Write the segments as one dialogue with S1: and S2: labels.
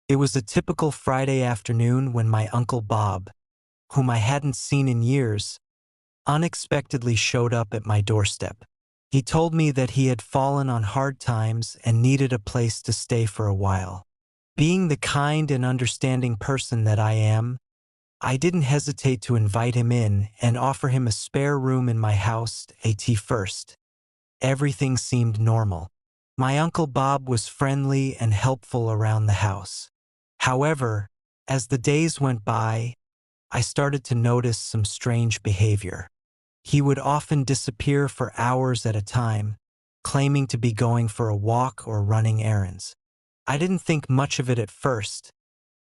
S1: It was a typical Friday afternoon when my Uncle Bob, whom I hadn't seen in years, unexpectedly showed up at my doorstep. He told me that he had fallen on hard times and needed a place to stay for a while. Being the kind and understanding person that I am, I didn't hesitate to invite him in and offer him a spare room in my house at first. Everything seemed normal. My Uncle Bob was friendly and helpful around the house. However, as the days went by, I started to notice some strange behavior. He would often disappear for hours at a time, claiming to be going for a walk or running errands. I didn't think much of it at first.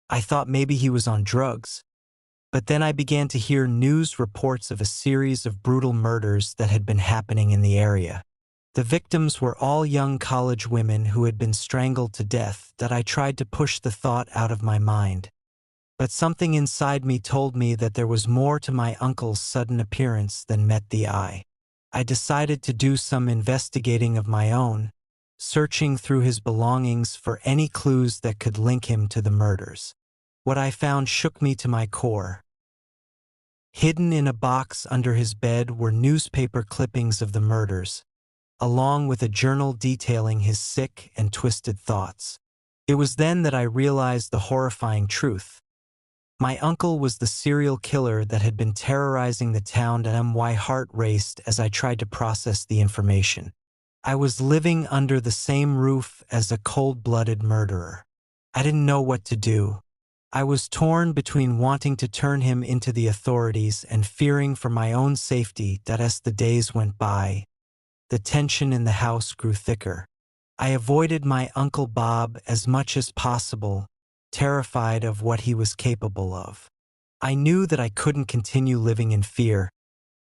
S1: I thought maybe he was on drugs. But then I began to hear news reports of a series of brutal murders that had been happening in the area. The victims were all young college women who had been strangled to death. That I tried to push the thought out of my mind. But something inside me told me that there was more to my uncle's sudden appearance than met the eye. I decided to do some investigating of my own, searching through his belongings for any clues that could link him to the murders. What I found shook me to my core. Hidden in a box under his bed were newspaper clippings of the murders, along with a journal detailing his sick and twisted thoughts. It was then that I realized the horrifying truth. My uncle was the serial killer that had been terrorizing the town, and my heart raced as I tried to process the information. I was living under the same roof as a cold-blooded murderer. I didn't know what to do. I was torn between wanting to turn him into the authorities and fearing for my own safety. That as the days went by, the tension in the house grew thicker. I avoided my Uncle Bob as much as possible, terrified of what he was capable of. I knew that I couldn't continue living in fear,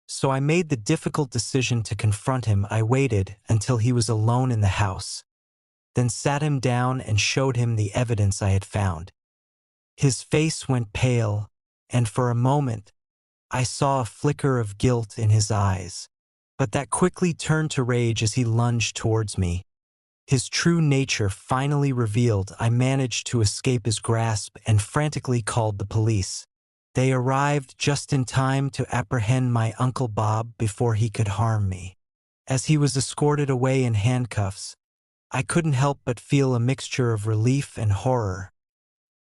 S1: so I made the difficult decision to confront him. I waited until he was alone in the house, then sat him down and showed him the evidence I had found. His face went pale, and for a moment, I saw a flicker of guilt in his eyes. But that quickly turned to rage as he lunged towards me. His true nature finally revealed, I managed to escape his grasp and frantically called the police. They arrived just in time to apprehend my Uncle Bob before he could harm me. As he was escorted away in handcuffs, I couldn't help but feel a mixture of relief and horror.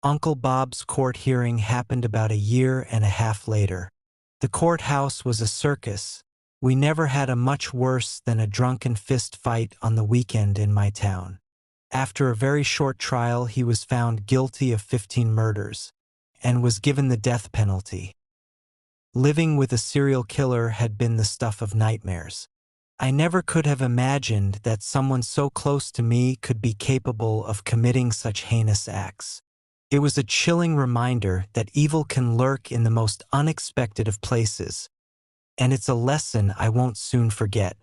S1: Uncle Bob's court hearing happened about a year and a half later. The courthouse was a circus. We never had a much worse than a drunken fist fight on the weekend in my town. After a very short trial, he was found guilty of 15 murders and was given the death penalty. Living with a serial killer had been the stuff of nightmares. I never could have imagined that someone so close to me could be capable of committing such heinous acts. It was a chilling reminder that evil can lurk in the most unexpected of places, and it's a lesson I won't soon forget.